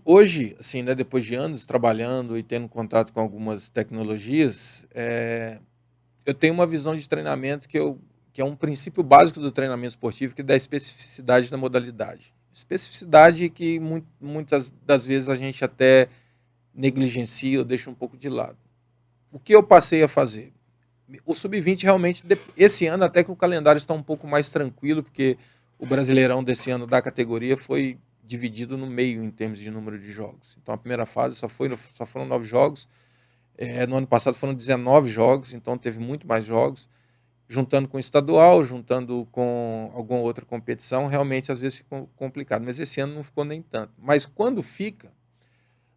Hoje, assim, né, depois de anos trabalhando e tendo contato com algumas tecnologias, eu tenho uma visão de treinamento que é um princípio básico do treinamento esportivo, que é da especificidade da modalidade. Especificidade que muitas das vezes a gente até negligencia ou deixa um pouco de lado. O que eu passei a fazer? O Sub-20 realmente, esse ano até que o calendário está um pouco mais tranquilo, porque o Brasileirão desse ano da categoria foi dividido no meio em termos de número de jogos. Então a primeira fase só foram 9 jogos. No ano passado foram 19 jogos, então teve muito mais jogos. Juntando com o estadual, juntando com alguma outra competição, realmente às vezes ficou complicado. Mas esse ano não ficou nem tanto. Mas quando fica,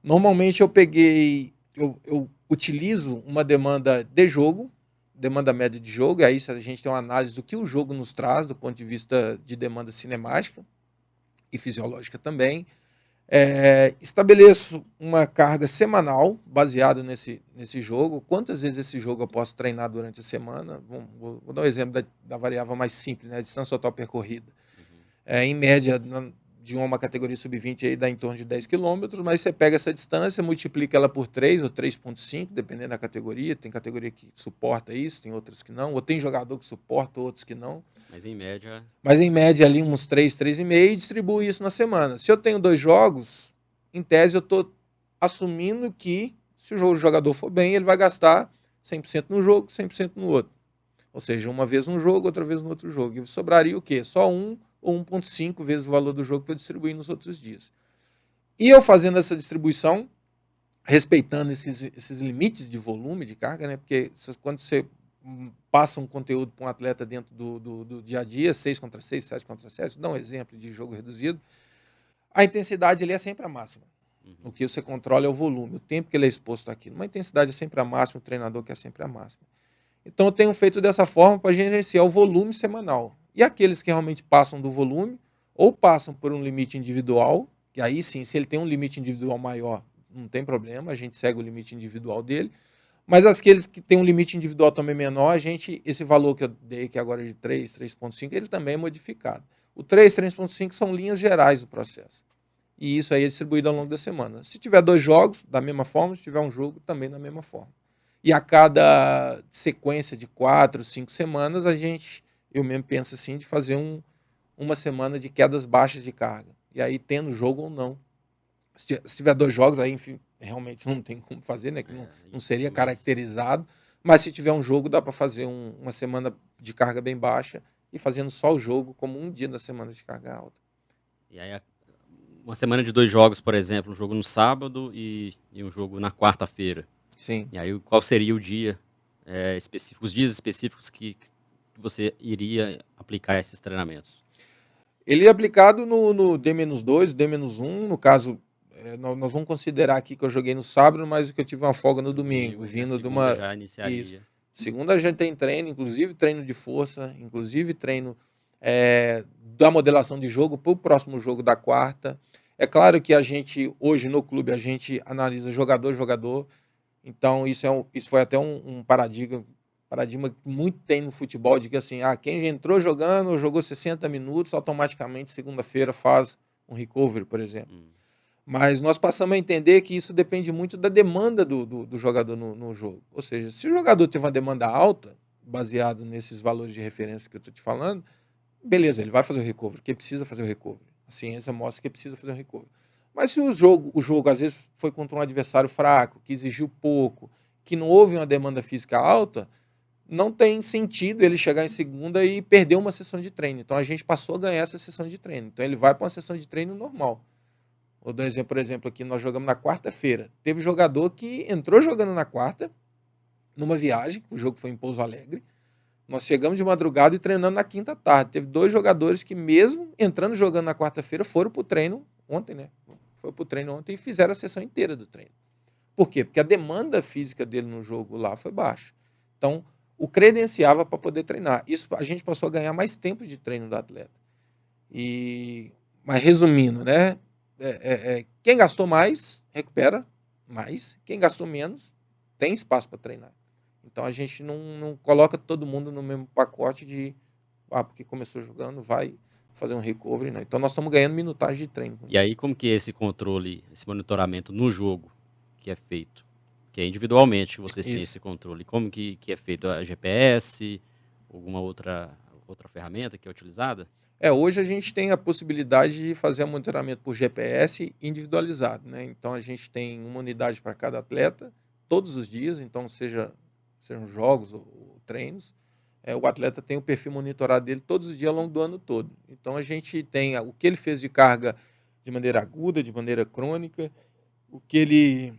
normalmente eu utilizo uma demanda de jogo, demanda média de jogo, e aí a gente tem uma análise do que o jogo nos traz do ponto de vista de demanda cinemática e fisiológica também. Estabeleço uma carga semanal baseado nesse jogo. Quantas vezes esse jogo eu posso treinar durante a semana? Vou dar um exemplo da variável mais simples, né? A distância total percorrida. Uhum. Em média, de uma categoria sub-20 aí dá em torno de 10 quilômetros, mas você pega essa distância, multiplica ela por 3 ou 3,5, dependendo da categoria. Tem categoria que suporta isso, tem outras que não. Ou tem jogador que suporta, outros que não. Mas em média. Mas em média ali uns 3, 3,5 e distribuo isso na semana. Se eu tenho 2 jogos, em tese eu estou assumindo que se o jogador for bem, ele vai gastar 100% no jogo, 100% no outro. Ou seja, uma vez num jogo, outra vez no outro jogo. E sobraria o quê? Só 1 ou 1,5 vezes o valor do jogo para eu distribuir nos outros dias. E eu fazendo essa distribuição, respeitando esses limites de volume de carga, né? Porque quando você passa um conteúdo para um atleta dentro do dia a dia, 6 contra 6, 7 contra 7, dá um exemplo de jogo reduzido, a intensidade ali é sempre a máxima. O Uhum. que você controla é o volume, o tempo que ele é exposto àquilo. Uma intensidade é sempre a máxima, o treinador quer sempre a máxima. Então eu tenho feito dessa forma para gerenciar o volume semanal. E aqueles que realmente passam do volume, ou passam por um limite individual, que aí sim, se ele tem um limite individual maior, não tem problema, a gente segue o limite individual dele. Mas aqueles que têm um limite individual também menor, esse valor que eu dei, que agora é de 3, 3,5, ele também é modificado. O 3, 3,5 são linhas gerais do processo. E isso aí é distribuído ao longo da semana. Se tiver 2 jogos, da mesma forma, se tiver um jogo, também da mesma forma. E a cada sequência de 4, 5 semanas, eu mesmo penso assim, de fazer uma semana de quedas baixas de carga. E aí, tendo jogo ou não. Se tiver 2 jogos, aí, enfim, realmente não tem como fazer, né? Que não seria Mas. caracterizado. Mas se tiver um jogo, dá para fazer uma semana de carga bem baixa e fazendo só o jogo como um dia da semana de carga alta. E aí, uma semana de 2 jogos, por exemplo, um jogo no sábado e um jogo na quarta-feira. Sim. E aí, qual seria o dia específico, os dias específicos que você iria aplicar esses treinamentos? Ele é aplicado no D-2, D-1, no caso, nós vamos considerar aqui que eu joguei no sábado, mas que eu tive uma folga no domingo, Domingo e a vindo de segunda uma. já Isso. iniciaria. Segunda a gente tem treino, inclusive treino de força, inclusive treino da modelação de jogo para o próximo jogo da quarta. É claro que a gente, hoje no clube, a gente analisa jogador a jogador, então isso foi até um paradigma que muito tem no futebol, de que assim, quem já entrou jogando, jogou 60 minutos, automaticamente segunda-feira faz um recovery, por exemplo. Hum. Mas nós passamos a entender que isso depende muito da demanda do jogador no jogo. Ou seja, se o jogador teve uma demanda alta, baseado nesses valores de referência que eu estou te falando, beleza, ele vai fazer o recovery, porque precisa fazer o recovery. A ciência mostra que precisa fazer o recovery. Mas se o jogo às vezes foi contra um adversário fraco, que exigiu pouco, que não houve uma demanda física alta, não tem sentido ele chegar em segunda e perder uma sessão de treino. Então a gente passou a ganhar essa sessão de treino. Então ele vai para uma sessão de treino normal. Vou dar um exemplo, por exemplo, aqui nós jogamos na quarta-feira. Teve jogador que entrou jogando na quarta, numa viagem, o jogo foi em Pouso Alegre. Nós chegamos de madrugada e treinando na quinta tarde. Teve 2 jogadores que, mesmo entrando jogando na quarta-feira, foram pro treino ontem, né? Foi pro treino ontem e fizeram a sessão inteira do treino. Por quê? Porque a demanda física dele no jogo lá foi baixa. Então, o credenciava para poder treinar. Isso a gente passou a ganhar mais tempo de treino do atleta. Mas resumindo, né? Quem gastou mais, recupera mais. Quem gastou menos, tem espaço para treinar. Então a gente não coloca todo mundo no mesmo pacote de porque começou jogando, vai fazer um recovery, não. Então nós estamos ganhando minutagem de treino. E aí, como que é esse controle, esse monitoramento no jogo que é feito? Que é individualmente que vocês têm esse Isso. controle. Como que é feito? A GPS? Alguma outra ferramenta que é utilizada? Hoje a gente tem a possibilidade de fazer o monitoramento por GPS individualizado, né? Então a gente tem uma unidade para cada atleta, todos os dias, então sejam jogos ou treinos. O atleta tem o perfil monitorado dele todos os dias ao longo do ano todo. Então a gente tem o que ele fez de carga de maneira aguda, de maneira crônica, o que ele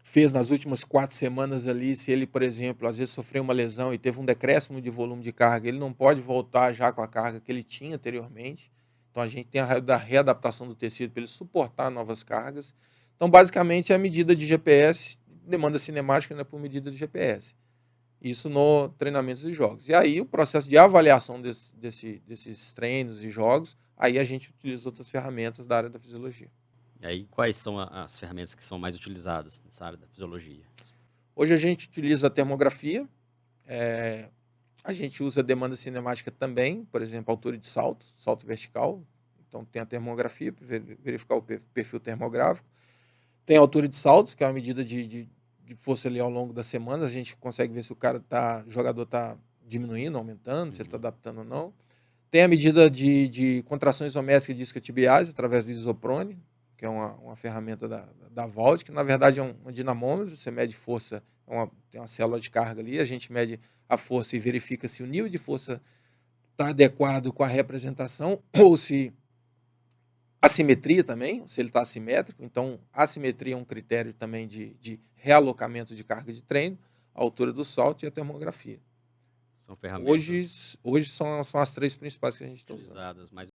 fez nas últimas 4 semanas ali, se ele, por exemplo, às vezes sofreu uma lesão e teve um decréscimo de volume de carga, ele não pode voltar já com a carga que ele tinha anteriormente. Então a gente tem a readaptação do tecido para ele suportar novas cargas. Então, basicamente, é a medida de GPS, demanda cinemática, né, por medida de GPS. Isso no treinamento de jogos. E aí o processo de avaliação desses treinos e jogos, aí a gente utiliza outras ferramentas da área da fisiologia. E aí, quais são as ferramentas que são mais utilizadas nessa área da fisiologia? Hoje a gente utiliza a termografia, a gente usa a demanda cinemática também, por exemplo, altura de salto, salto vertical. Então tem a termografia para verificar o perfil termográfico. Tem a altura de saltos, que é uma medida de força ali ao longo das semanas. A gente consegue ver se o jogador está diminuindo, aumentando, se ele está adaptando ou não. Tem a medida de contração isométrica de isquiotibiais através do isoprone, que é uma ferramenta da Vault, que na verdade é um dinamômetro, você mede força, tem uma célula de carga ali, a gente mede a força e verifica se o nível de força está adequado com a representação, ou se assimetria também, se ele está assimétrico. Então, assimetria é um critério também de realocamento de carga de treino, a altura do salto e a termografia. São ferramentas Hoje são as 3 principais que a gente está usando. utilizadas mais